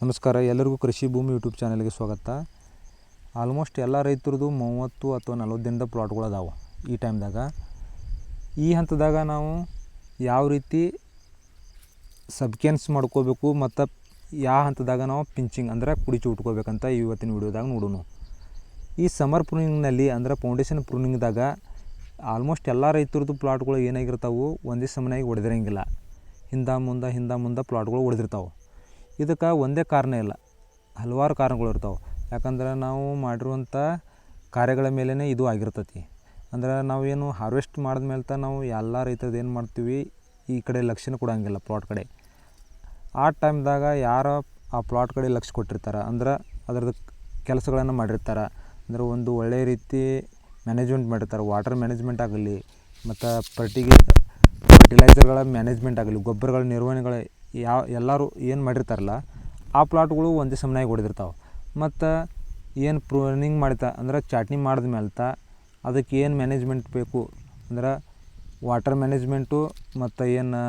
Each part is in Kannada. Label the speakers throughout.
Speaker 1: ನಮಸ್ಕಾರ, ಎಲ್ಲರಿಗೂ ಕೃಷಿ ಭೂಮಿ ಯೂಟ್ಯೂಬ್ ಚಾನಲ್ಗೆ ಸ್ವಾಗತ. ಆಲ್ಮೋಸ್ಟ್ ಎಲ್ಲ ರೈತರದು 30 ಅಥವಾ 40 ದಿನದ ಪ್ಲಾಟ್ಗಳು ಅದಾವೆ. ಈ ಟೈಮ್ದಾಗ ಈ ಹಂತದಾಗ ನಾವು ಯಾವ ರೀತಿ ಸಬ್ಕೆನ್ಸ್ ಮಾಡ್ಕೋಬೇಕು ಮತ್ತು ಯಾವ ಹಂತದಾಗ ನಾವು ಪಿಂಚಿಂಗ್ ಅಂದರೆ ಕುಡಿಚು ಉಟ್ಕೋಬೇಕಂತ ಇವತ್ತಿನ ವಿಡಿಯೋದಾಗ ನೋಡೋಣ. ಈ ಸಮರ್ ಪ್ರೂನಿಂಗ್ನಲ್ಲಿ ಅಂದರೆ ಫೌಂಡೇಶನ್ ಪ್ರೂನಿಂಗ್ದಾಗ ಆಲ್ಮೋಸ್ಟ್ ಎಲ್ಲ ರೈತರದು ಪ್ಲಾಟ್ಗಳು ಏನಾಗಿರ್ತಾವೆ, ಒಂದೇ ಸಮನಾಗಿ ಹೊಡೆದಿರಂಗಿಲ್ಲ. ಹಿಂದೆ ಮುಂದೆ ಪ್ಲಾಟ್ಗಳು ಹೊಡೆದಿರ್ತಾವೆ. ಇದಕ್ಕೆ ಒಂದೇ ಕಾರಣ ಇಲ್ಲ, ಹಲವಾರು ಕಾರಣಗಳು ಇರ್ತಾವೆ. ಯಾಕಂದ್ರೆ ನಾವು ಮಾಡಿರುವಂಥ ಕಾರ್ಯಗಳ ಮೇಲೇ ಇದು ಆಗಿರ್ತೈತಿ. ಅಂದ್ರೆ ನಾವೇನು ಹಾರ್ವೆಸ್ಟ್ ಮಾಡಿದ್ಮೇಲೆ ನಾವು ಎಲ್ಲ ರೈತರದ್ದು ಏನು ಮಾಡ್ತೀವಿ, ಈ ಕಡೆ ಲಕ್ಷ್ಯನ ಕೊಡೋಂಗಿಲ್ಲ ಪ್ಲಾಟ್ ಕಡೆ. ಆ ಟೈಮ್ದಾಗ ಯಾರು ಆ ಪ್ಲಾಟ್ ಕಡೆ ಲಕ್ಷ್ಯ ಕೊಟ್ಟಿರ್ತಾರೆ ಅಂದ್ರೆ ಅದರದ್ದು ಕೆಲಸಗಳನ್ನು ಮಾಡಿರ್ತಾರೆ. ಅಂದರೆ ಒಂದು ಒಳ್ಳೆಯ ರೀತಿ ಮ್ಯಾನೇಜ್ಮೆಂಟ್ ಮಾಡಿರ್ತಾರೆ. ವಾಟರ್ ಮ್ಯಾನೇಜ್ಮೆಂಟ್ ಆಗಲಿ ಮತ್ತು ಫರ್ಟಿಲೈಸರ್ಗಳ ಮ್ಯಾನೇಜ್ಮೆಂಟ್ ಆಗಲಿ, ಗೊಬ್ಬರಗಳ ನಿರ್ವಹಣೆಗಳ ಎಲ್ಲರೂ ಏನು ಮಾಡಿರ್ತಾರಲ್ಲ ಆ ಪ್ಲಾಟ್ಗಳು ಒಂದೇ ಸಮನಾಗಿ ಹೊಡೆದಿರ್ತಾವೆ. ಮತ್ತು ಏನು ಪ್ರೂನಿಂಗ್ ಮಾಡ್ತಾ ಅಂದ್ರೆ ಚಾಟ್ನಿ ಮಾಡಿದ್ಮೇಲೆ ಅದಕ್ಕೆ ಏನು ಮ್ಯಾನೇಜ್ಮೆಂಟ್ ಬೇಕು ಅಂದ್ರೆ ವಾಟರ್ ಮ್ಯಾನೇಜ್ಮೆಂಟು ಮತ್ತು ಏನು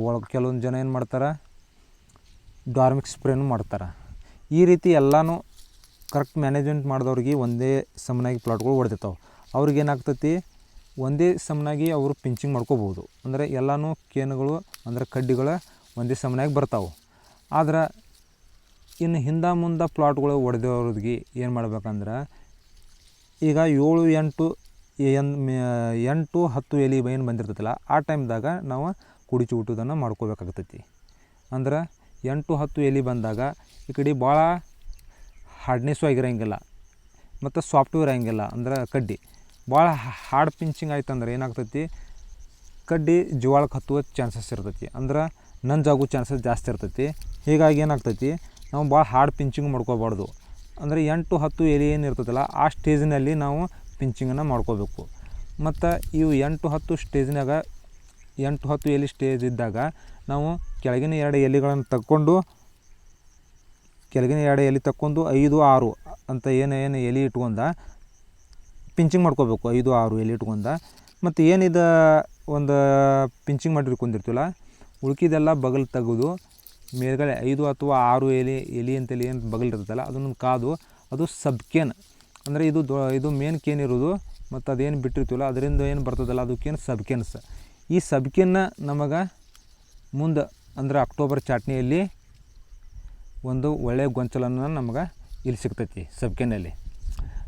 Speaker 1: ಒಳಗೆ ಕೆಲವೊಂದು ಜನ ಏನು ಮಾಡ್ತಾರೆ, ಡಾರ್ಮಿಕ್ ಸ್ಪ್ರೇನು ಮಾಡ್ತಾರೆ. ಈ ರೀತಿ ಎಲ್ಲನೂ ಕರೆಕ್ಟ್ ಮ್ಯಾನೇಜ್ಮೆಂಟ್ ಮಾಡಿದವ್ರಿಗೆ ಒಂದೇ ಸಮನಾಗಿ ಪ್ಲಾಟ್ಗಳು ಹೊಡೆದಿರ್ತಾವೆ. ಅವ್ರಿಗೇನಾಗ್ತೈತಿ, ಒಂದೇ ಸಮನಾಗಿ ಅವರು ಪಿಂಚಿಂಗ್ ಮಾಡ್ಕೋಬೋದು. ಅಂದರೆ ಎಲ್ಲನೂ ಕೇನುಗಳು ಅಂದರೆ ಕಡ್ಡಿಗಳು ಒಂದೇ ಸಮನಾಗಿ ಬರ್ತಾವೆ. ಆದ್ರೆ ಇನ್ನು ಹಿಂದೆ ಮುಂದೆ ಪ್ಲಾಟ್ಗಳು ಹೊಡೆದವ್ರಿಗೆ ಏನು ಮಾಡ್ಬೇಕಂದ್ರೆ, ಈಗ 7-8 10 ಎಲೆ ಏನು ಬಂದಿರ್ತೈತಲ್ಲ ಆ ಟೈಮ್ದಾಗ ನಾವು ಕುಡಿಚು ಊಟೋದನ್ನು ಮಾಡ್ಕೋಬೇಕಾಗ್ತೈತಿ. ಅಂದ್ರೆ 8-10 ಎಲೆ ಬಂದಾಗ ಈ ಕಡೆ ಭಾಳ ಹಾರ್ಡ್ನೆಸ್ಸು ಆಗಿರೋಂಗಿಲ್ಲ ಮತ್ತು ಸಾಫ್ಟು ಇರೋಂಗಿಲ್ಲ. ಅಂದ್ರೆ ಕಡ್ಡಿ ಭಾಳ ಹಾರ್ಡ್ ಪಿಂಚಿಂಗ್ ಆಯ್ತಂದ್ರೆ ಏನಾಗ್ತೈತಿ, ಕಡ್ಡಿ ಜೀವಾಳಕ್ಕೆ ಹತ್ತುವ ಚಾನ್ಸಸ್ ಇರ್ತೈತಿ. ಅಂದ್ರೆ ನಂಜಾಗೋ ಚಾನ್ಸಸ್ ಜಾಸ್ತಿ ಇರ್ತೈತಿ. ಹೀಗಾಗಿ ಏನಾಗ್ತೈತಿ, ನಾವು ಭಾಳ ಹಾರ್ಡ್ ಪಿಂಚಿಂಗ್ ಮಾಡ್ಕೋಬಾರ್ದು. ಅಂದರೆ 8-10 ಎಲೆ ಏನು ಇರ್ತೈತಲ್ಲ ಆ ಸ್ಟೇಜ್ನಲ್ಲಿ ನಾವು ಪಿಂಚಿಂಗನ್ನು ಮಾಡ್ಕೋಬೇಕು. ಮತ್ತು ಇವು 8-10 ಸ್ಟೇಜ್ನಾಗ 8-10 ಎಲೆ ಸ್ಟೇಜ್ ಇದ್ದಾಗ ನಾವು ಕೆಳಗಿನ 2 ಎಲೆಗಳನ್ನು ತಕ್ಕೊಂಡು 5-6 ಅಂತ ಏನು ಎಲೆ ಇಟ್ಕೊಂಡ ಪಿಂಚಿಂಗ್ ಮಾಡ್ಕೋಬೇಕು. 5-6 ಎಲೆ ಇಟ್ಕೊಂಡ ಮತ್ತು ಏನಿದು ಒಂದು ಪಿಂಚಿಂಗ್ ಮಾಡಿರ್ಕೊಂಡಿರ್ತೀವಲ್ಲ ಉಳ್ಕಿದೆಲ್ಲ ಬಗಲ್ ತೆಗೆದು ಮೇಲ್ಗಡೆ 5 ಅಥವಾ 6 ಎಲೆ ಅಂತೇಳಿ ಏನು ಬಗಲ್ ಇರ್ತೈತಲ್ಲ ಅದನ್ನು ಕಾದು ಅದು ಸಬ್ಕೇನ್ ಅಂದರೆ ಇದು ಮೇನ್ ಕೇನ್ ಇರೋದು. ಮತ್ತು ಅದೇನು ಬಿಟ್ಟಿರ್ತೀವಲ್ಲ ಅದರಿಂದ ಏನು ಬರ್ತದಲ್ಲ ಅದಕ್ಕೇನು ಸಬ್ಕೇನ್ಸ್. ಈ ಸಬ್ಕೇನ್ನ ನಮಗೆ ಮುಂದೆ ಅಂದರೆ ಅಕ್ಟೋಬರ್ ಚಾಟ್ನಿಯಲ್ಲಿ ಒಂದು ಒಳ್ಳೆಯ ಗೊಂಚಲನ್ನು ನಮಗೆ ಇಲ್ಲಿ ಸಿಗ್ತೈತಿ ಸಬ್ಕೇನಲ್ಲಿ.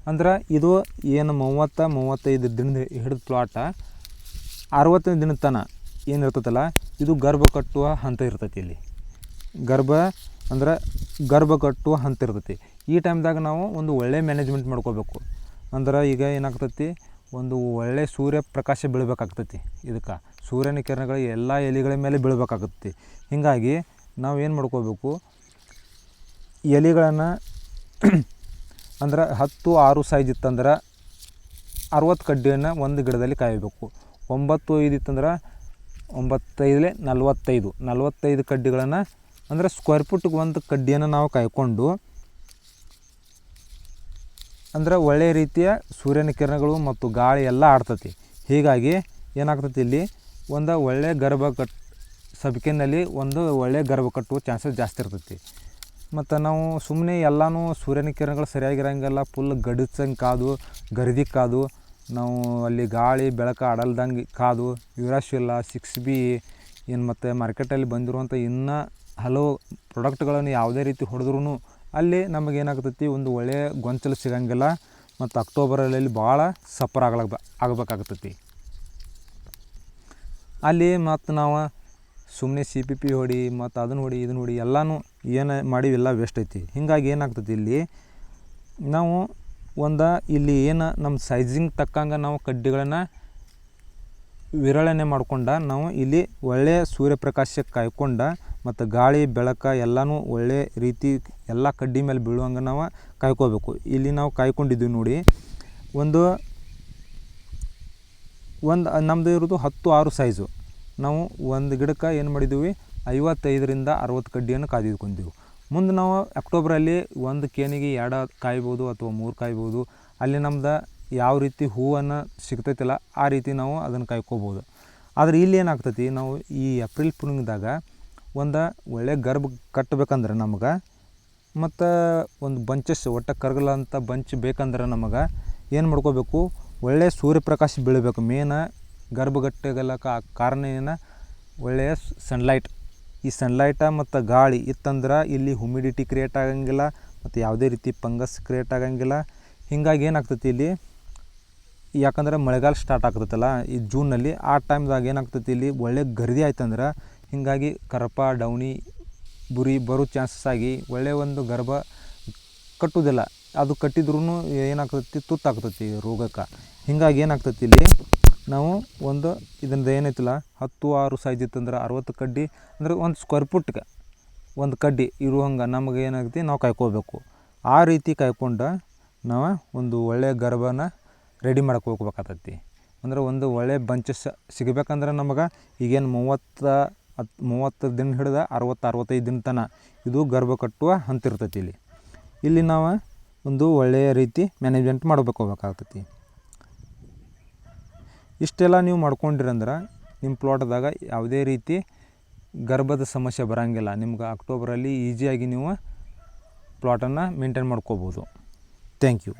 Speaker 1: ಅಂದ್ರೆ ಇದು ಏನು 30-35 ದಿನದ ಹಿಡಿದು ಪ್ಲಾಟ 60 ದಿನದ ತನಕ ಏನಿರ್ತೈತಲ್ಲ ಇದು ಗರ್ಭ ಕಟ್ಟುವ ಹಂತ ಇರ್ತೈತಿ. ಇಲ್ಲಿ ಗರ್ಭ ಕಟ್ಟುವ ಹಂತ ಇರ್ತೈತಿ. ಈ ಟೈಮ್ದಾಗ ನಾವು ಒಂದು ಒಳ್ಳೆಯ ಮ್ಯಾನೇಜ್ಮೆಂಟ್ ಮಾಡ್ಕೋಬೇಕು. ಅಂದ್ರೆ ಈಗ ಏನಾಗ್ತೈತಿ, ಒಂದು ಒಳ್ಳೆಯ ಸೂರ್ಯಪ್ರಕಾಶ ಬೀಳಬೇಕಾಗ್ತೈತಿ. ಇದಕ್ಕೆ ಸೂರ್ಯನ ಕಿರಣಗಳು ಎಲ್ಲ ಎಲೆಗಳ ಮೇಲೆ ಬೀಳಬೇಕಾಗ್ತೈತಿ. ಹೀಗಾಗಿ ನಾವು ಏನು ಮಾಡ್ಕೋಬೇಕು, ಎಲೆಗಳನ್ನು ಅಂದ್ರೆ 10-6 ಸೈಜ್ ಇತ್ತಂದ್ರೆ 60 ಕಡ್ಡಿಯನ್ನು ಒಂದು ಗಿಡದಲ್ಲಿ ಕಾಯಬೇಕು. 9-5 ಇತ್ತಂದ್ರೆ 9-5 ಕಡ್ಡಿಗಳನ್ನು ಅಂದರೆ ಸ್ಕ್ವೇರ್ ಫುಟ್ಗೆ ಒಂದು ಕಡ್ಡಿಯನ್ನು ನಾವು ಕಾಯ್ಕೊಂಡು ಅಂದರೆ ಒಳ್ಳೆಯ ರೀತಿಯ ಸೂರ್ಯನ ಕಿರಣಗಳು ಮತ್ತು ಗಾಳಿ ಎಲ್ಲ ಆಡ್ತೈತಿ. ಹೀಗಾಗಿ ಏನಾಗ್ತೈತಿ, ಇಲ್ಲಿ ಒಂದು ಒಳ್ಳೆಯ ಸಬ್ಕೇನಲ್ಲಿ ಒಂದು ಒಳ್ಳೆಯ ಗರ್ಭ ಕಟ್ಟುವ ಚಾನ್ಸಸ್ ಜಾಸ್ತಿ ಇರ್ತೈತಿ. ಮತ್ತು ನಾವು ಸುಮ್ಮನೆ ಎಲ್ಲನೂ ಸೂರ್ಯನ ಕಿರಣಗಳು ಸರಿಯಾಗಿರೋಂಗೆಲ್ಲ ಫುಲ್ ಗರಿದಿ ಕಾದು ನಾವು ಅಲ್ಲಿ ಗಾಳಿ ಬೆಳಕು ಆಡಲ್ದಂಗೆ ಕಾದು ಯುರಾಶಿಲ್ಲ 6B ಏನು ಮತ್ತು ಮಾರ್ಕೆಟಲ್ಲಿ ಬಂದಿರುವಂಥ ಇನ್ನೂ ಹಲವು ಪ್ರಾಡಕ್ಟ್ಗಳನ್ನು ಯಾವುದೇ ರೀತಿ ಹೊಡೆದ್ರೂ ಅಲ್ಲಿ ನಮಗೇನಾಗ್ತೈತಿ, ಒಂದು ಒಳ್ಳೆಯ ಗೊಂಚಲು ಸಿಗೋಂಗಿಲ್ಲ. ಮತ್ತು ಅಕ್ಟೋಬರಲ್ಲಿ ಭಾಳ ಸಫರ್ ಆಗಬೇಕಾಗ್ತೈತಿ. ಅಲ್ಲಿ ಮತ್ತು ನಾವು ಸುಮ್ಮನೆ CPP ಹೊಡಿ ಮತ್ತು ಅದನ್ನು ಹೊಡಿ ಇದನ್ನು ಹೊಡಿ ಎಲ್ಲನೂ ಏನು ಮಾಡಿವೆಲ್ಲ ವೇಸ್ಟ್ ಐತಿ. ಹೀಗಾಗಿ ಏನಾಗ್ತೈತಿ, ಇಲ್ಲಿ ನಾವು ಇಲ್ಲಿ ಏನು ನಮ್ಮ ಸೈಜಿಂಗ್ ತಕ್ಕಂಗೆ ನಾವು ಕಡ್ಡಿಗಳನ್ನು ವಿರಳನೆ ಮಾಡ್ಕೊಂಡು ನಾವು ಇಲ್ಲಿ ಒಳ್ಳೆಯ ಸೂರ್ಯಪ್ರಕಾಶಕ್ಕೆ ಕಾಯ್ಕೊಂಡ ಮತ್ತು ಗಾಳಿ ಬೆಳಕು ಎಲ್ಲನೂ ಒಳ್ಳೆಯ ರೀತಿ ಎಲ್ಲ ಕಡ್ಡಿ ಮೇಲೆ ಬೀಳುವಂಗೆ ನಾವು ಕಾಯ್ಕೋಬೇಕು. ಇಲ್ಲಿ ನಾವು ಕಾಯ್ಕೊಂಡಿದ್ದೀವಿ ನೋಡಿ. ಒಂದು ನಮ್ಮದು ಇರೋದು 10-6 ಸೈಜು. ನಾವು ಒಂದು ಗಿಡಕ್ಕೆ ಏನು ಮಾಡಿದ್ದೀವಿ, 55-60 ಕಡ್ಡಿಯನ್ನು ಕಾದಿದ್ಕೊಂಡಿದ್ದೀವಿ. ಮುಂದೆ ನಾವು ಅಕ್ಟೋಬರಲ್ಲಿ ಒಂದು ಕೇನಿಗೆ 2 ಕಾಯ್ಬೋದು ಅಥವಾ 3 ಕಾಯ್ಬೋದು. ಅಲ್ಲಿ ನಮ್ದು ಯಾವ ರೀತಿ ಹೂವನ್ನು ಸಿಗ್ತೈತಿಲ್ಲ ಆ ರೀತಿ ನಾವು ಅದನ್ನು ಕಾಯ್ಕೋಬೋದು. ಆದರೆ ಇಲ್ಲಿ ಏನಾಗ್ತೈತಿ, ನಾವು ಈ ಏಪ್ರಿಲ್ ಪ್ರೂನಿಂಗ್ದಾಗ ಒಂದು ಒಳ್ಳೆ ಗರ್ಭ ಕಟ್ಟಬೇಕಂದ್ರೆ ನಮಗೆ ಮತ್ತು ಒಂದು ಬಂಚಸ್ ಒಟ್ಟು ಕರಗಲಂಥ ಬಂಚ್ ಬೇಕಂದ್ರೆ ನಮಗೆ ಏನು ಮಾಡ್ಕೋಬೇಕು, ಒಳ್ಳೆಯ ಸೂರ್ಯಪ್ರಕಾಶ ಬೀಳಬೇಕು. ಮೇನ ಗರ್ಭಗಟ್ಟಗಲಕ್ಕೆ ಕಾರಣ ಏನು, ಒಳ್ಳೆಯ ಸನ್ಲೈಟ್. ಈ ಸನ್ಲೈಟ ಮತ್ತು ಗಾಳಿ ಇತ್ತಂದ್ರೆ ಇಲ್ಲಿ ಹ್ಯುಮಿಡಿಟಿ ಕ್ರಿಯೇಟ್ ಆಗಂಗಿಲ್ಲ ಮತ್ತು ಯಾವುದೇ ರೀತಿ ಫಂಗಸ್ ಕ್ರಿಯೇಟ್ ಆಗಂಗಿಲ್ಲ. ಹೀಗಾಗಿ ಏನಾಗ್ತೈತಿ ಇಲ್ಲಿ, ಯಾಕಂದ್ರೆ ಮಳೆಗಾಲ ಸ್ಟಾರ್ಟ್ ಆಗ್ತೈತಲ್ಲ ಈ ಜೂನಲ್ಲಿ, ಆ ಟೈಮ್ದಾಗ ಏನಾಗ್ತೈತಿ ಇಲ್ಲಿ ಒಳ್ಳೆ ಗರ್ದಿ ಆಯ್ತಂದ್ರೆ ಹೀಗಾಗಿ ಕರಪ ಡೌನಿ ಬುರಿ ಬರೋ ಚಾನ್ಸಸ್ ಆಗಿ ಒಳ್ಳೆಯ ಒಂದು ಗರ್ಭ ಕಟ್ಟುವುದಿಲ್ಲ. ಅದು ಕಟ್ಟಿದ್ರೂ ಏನಾಗ್ತೈತಿ, ತುತ್ತಾಗ್ತೈತಿ ರೋಗಕ್ಕೆ. ಹೀಗಾಗಿ ಏನಾಗ್ತೈತಿ ಇಲ್ಲಿ ನಾವು ಒಂದು ಇದರಿಂದ ಏನೈತಿಲ್ಲ 10-6 ಸೈಜ್ ಇತ್ತಂದ್ರೆ 60 ಕಡ್ಡಿ ಅಂದ್ರೆ ಒಂದು ಸ್ಕ್ವೇರ್ ಫುಟ್ಗೆ ಒಂದು ಕಡ್ಡಿ ಇರೋ ಹಂಗೆ ನಮಗೆ ಏನಾಗ್ತಿ ನಾವು ಕಾಯ್ಕೋಬೇಕು. ಆ ರೀತಿ ಕಾಯ್ಕೊಂಡು ನಾವು ಒಂದು ಒಳ್ಳೆಯ ಗರ್ಭನ ರೆಡಿ ಮಾಡಕ್ಕೆ ಹೋಗ್ಬೇಕಾಗ್ತೈತಿ. ಅಂದ್ರೆ ಒಂದು ಒಳ್ಳೆಯ ಬಂಚಸ್ ಸಿಗಬೇಕಂದ್ರೆ ನಮಗೆ ಈಗೇನು 30 ದಿನ ಹಿಡಿದು 60-65 ದಿನ ತನಕ ಇದು ಗರ್ಭ ಕಟ್ಟುವ ಹಂತ ಇರ್ತೈತಿ. ಇಲ್ಲಿ ನಾವು ಒಂದು ಒಳ್ಳೆಯ ರೀತಿ ಮ್ಯಾನೇಜ್ಮೆಂಟ್ ಹೋಗ್ಬೇಕಾಗ್ತೈತಿ. ಇಷ್ಟೆಲ್ಲ ನೀವು ಮಾಡ್ಕೊಂಡಿರಂದ್ರೆ ನಿಮ್ಮ ಪ್ಲಾಟ್ದಾಗ ಯಾವುದೇ ರೀತಿ ಗರ್ಭದ ಸಮಸ್ಯೆ ಬರೋಂಗಿಲ್ಲ. ನಿಮ್ಗೆ ಅಕ್ಟೋಬರಲ್ಲಿ ಈಸಿಯಾಗಿ ನೀವು ಪ್ಲಾಟನ್ನು ಮೇಂಟೈನ್ ಮಾಡ್ಕೋಬೋದು. Thank you.